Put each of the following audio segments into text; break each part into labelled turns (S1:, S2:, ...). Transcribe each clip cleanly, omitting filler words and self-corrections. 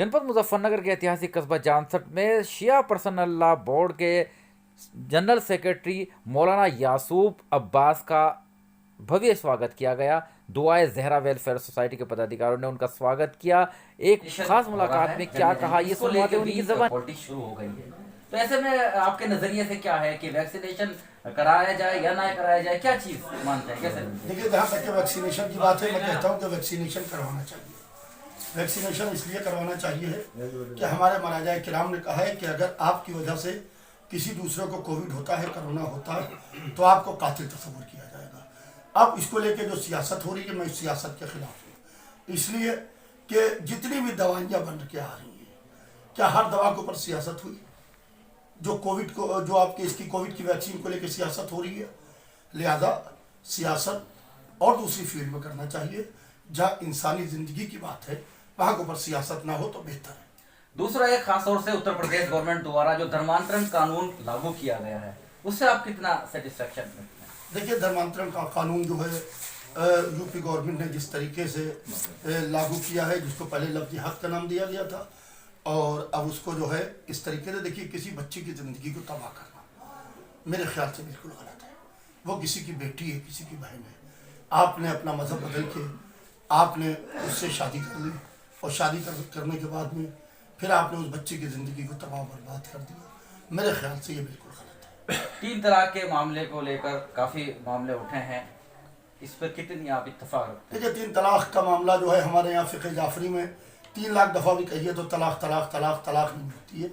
S1: जनपद मुजफ्फरनगर के ऐतिहासिक कस्बा जानसठ में शिया पर्सनल लॉ बोर्ड के जनरल सेक्रेटरी मौलाना यासूब अब्बास का भव्य स्वागत किया गया। दुआए जहरा वेलफेयर सोसाइटी के पदाधिकारियों ने उनका स्वागत किया। एक खास मुलाकात में क्या कहा ये सुनवाते उनकी ज़बान।
S2: पॉलिटिक्स शुरू हो गई है, तो ऐसे में आपके नजरिए से क्या है कि वैक्सीनेशन कराया जाए या ना कराया जाए, क्या चीज मानते हैं, कैसे?
S3: देखिए, जहाँ तक के वैक्सीनेशन की बात है, मैं कहता हूँ कि वैक्सीनेशन करवाना चाहिए। वैक्सीनेशन इसलिए करवाना चाहिए कि हमारे महाराजा किराम ने कहा है कि अगर आपकी वजह से किसी दूसरे को कोविड होता है, कोरोना होता है, तो आपको कातिल तस्वुर किया जाएगा। अब इसको लेके जो सियासत हो रही है, मैं इस सियासत के खिलाफ हूँ। इसलिए कि जितनी भी दवाइयाँ बन के आ रही हैं, क्या हर दवा के ऊपर सियासत हुई? जो कोविड को, जो आपके इसकी कोविड की वैक्सीन को लेकर सियासत हो रही है, लिहाजा सियासत और दूसरी फील्ड में करना चाहिए। जहाँ इंसानी जिंदगी की बात है, वहाँ के ऊपर सियासत ना हो तो बेहतर है।
S2: दूसरा, एक खास तौर से उत्तर प्रदेश गवर्नमेंट द्वारा जो धर्मांतरण कानून लागू किया गया है, उससे आप कितना सेटिस्फेक्शन रखते हैं?
S3: देखिए, धर्मांतरण का कानून जो है यूपी गवर्नमेंट ने जिस तरीके से लागू किया है, जिसको पहले लफ्ज़ी हक का नाम दिया गया था, और अब उसको जो है इस तरीके से, देखिए, किसी बच्चे की ज़िंदगी को तबाह करना मेरे ख्याल से बिल्कुल गलत है। वो किसी की बेटी है, किसी की बहन है, आपने अपना मज़हब बदल के आपने उससे शादी कर ली, और शादी करने के बाद में फिर आपने उस बच्चे की ज़िंदगी को तबाह बर्बाद कर दिया। मेरे ख्याल से ये बिल्कुल गलत है।
S2: 3 तलाक के मामले को लेकर काफ़ी मामले उठे हैं, इस पर कितनी आप इत्तेफाक रखते हैं?
S3: देखिए, 3 तलाक का मामला जो है हमारे यहाँ फ़िक़े जाफरी में 3 लाख दफ़ा भी कहिए तो तलाक तलाक तलाक तलाक नहीं होती है।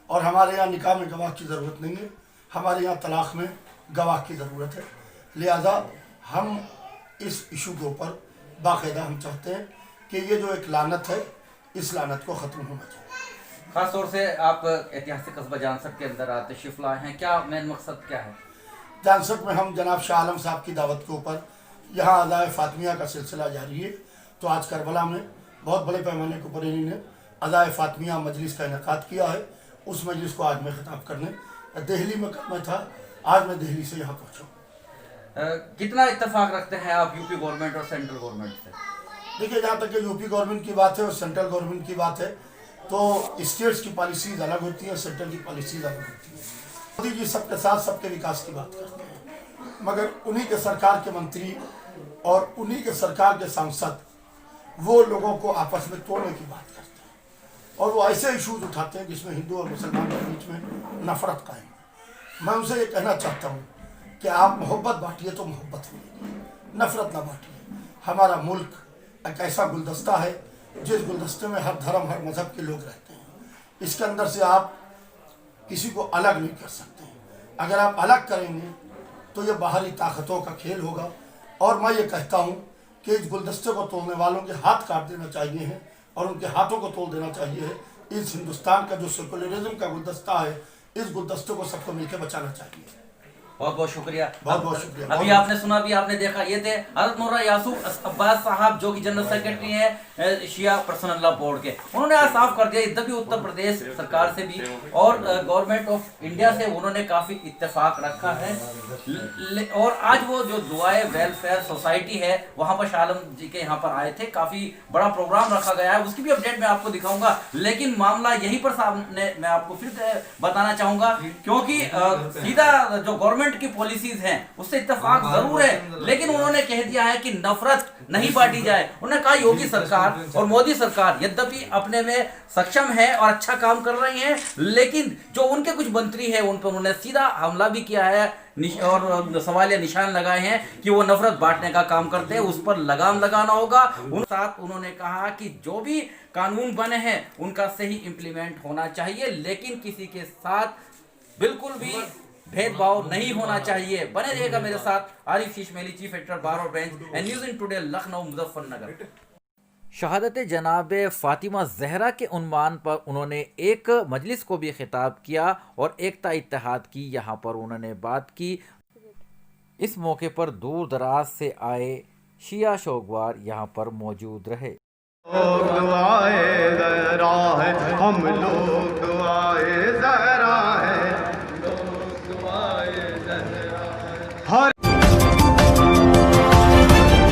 S3: और हमारे यहाँ निकाह में गवाह की ज़रूरत नहीं है, हमारे यहाँ तलाक में गवाह की ज़रूरत है। लिहाजा हम इस इशू के ऊपर बाकायदा हम चाहते हैं कि ये जो एक लानत है, इस लानत को ख़त्म होना चाहिए।
S2: खास तौर से आप ऐतिहासिक कस्बा जानसठ के अंदर आते तशरीफ़ लाए हैं, क्या मेन मकसद क्या है?
S3: जानसठ में हम जनाब शाह आलम साहब की दावत के ऊपर यहाँ अज़ाए फ़ातिमिया का सिलसिला जारी है। तो आज करबला में बहुत बड़े पैमाने के ऊपर इन्होंने अज़ाए फ़ातिमिया मजलिस का इनेकाद किया है। उस मजलिस को आज मैं ख़िताब करने दिल्ली में मैं था, आज मैं दिल्ली से यहाँ पहुँचा।
S2: कितना इत्तेफाक रखते हैं आप यूपी गवर्नमेंट और सेंट्रल गवर्नमेंट से?
S3: देखिए, जहाँ तक यूपी गवर्नमेंट की बात है और सेंट्रल गवर्नमेंट की बात है, तो स्टेट्स की पॉलिसीज़ अलग होती हैं, सेंट्रल की पॉलिसीज़ अलग होती हैं। मोदी जी सबके साथ सबके विकास की बात करते हैं, मगर उन्हीं के सरकार के मंत्री और उन्हीं के सरकार के सांसद वो लोगों को आपस में तोड़ने की बात करते हैं, और वो ऐसे इशूज़ उठाते हैं जिसमें हिंदू और मुसलमान के बीच में नफरत कायम है। मैं उनसे ये कहना चाहता हूँ कि आप मोहब्बत बांटिए तो मोहब्बत मिलेगी, नफरत ना बांटिए। हमारा मुल्क एक ऐसा गुलदस्ता है जिस गुलदस्ते में हर धर्म हर मज़हब के लोग रहते हैं। इसके अंदर से आप किसी को अलग नहीं कर सकते। अगर आप अलग करेंगे तो ये बाहरी ताकतों का खेल होगा, और मैं ये कहता हूँ कि इस गुलदस्ते को तोड़ने वालों के हाथ काट देना चाहिए है, और उनके हाथों को तोड़ देना चाहिए है। इस हिंदुस्तान का जो सेकुलरिज्म का गुलदस्ता है, इस गुलदस्ते को सबको मिलकर बचाना चाहिए।
S2: बहुत बहुत शुक्रिया।
S3: बहुत बहुत शुक्रिया।
S2: अभी आपने सुना, भी आपने देखा, ये थे हज़रत मौलाना यासूब अब्बास साहब, जो कि जनरल सेक्रेटरी हैं शिया पर्सनल लॉ बोर्ड के। उन्होंने आज साफ कर दिया, इधर भी उत्तर प्रदेश सरकार से भी और गवर्नमेंट ऑफ इंडिया से उन्होंने काफ़ी इत्तेफाक रखा है। और आज वो जो दुआए वेलफेयर सोसाइटी है, वहाँ पर शाह आलम जी के यहाँ पर आए थे, काफ़ी बड़ा प्रोग्राम रखा गया है, उसकी भी अपडेट मैं आपको दिखाऊंगा। लेकिन मामला यहीं पर सामने मैं आपको फिर बताना चाहूँगा, क्योंकि सीधा जो गवर्नमेंट की पॉलिसीज हैं उससे इत्तेफाक जरूर है, लेकिन उन्होंने कह दिया है कि नफरत नहीं बांटी जाए। उन्होंने कहा योगी सरकार और मोदी सरकार यद्यपि अपने में सक्षम है और अच्छा काम कर रही हैं, लेकिन जो उनके कुछ मंत्री हैं उन पर उन्होंने सीधा हमला भी किया है और सवालिया निशान लगाए हैं कि वो नफरत बांटने का काम करते हैं, उस पर लगाम लगाना होगा। उन साथ उन्होंने कहा कि जो भी कानून बने हैं उनका सही इम्प्लीमेंट होना चाहिए, लेकिन किसी के साथ बिल्कुल भी भेदभाव नहीं होना चाहिए। बने रहेगा मेरे साथ आरिफ शीशमेली, चीफ एडिटर बार और bench and news in today, Lucknow Muzaffarnagar.
S1: शहादत जनाब फ़ातिमा ज़हरा के उन्वान पर उन्होंने एक मजलिस को भी खिताब किया और एकता इत्तेहाद की यहाँ पर उन्होंने बात की। इस मौके पर दूर दराज से आए शिया शौकवार यहाँ पर मौजूद रहे।
S4: हम लोग आए ज़हरा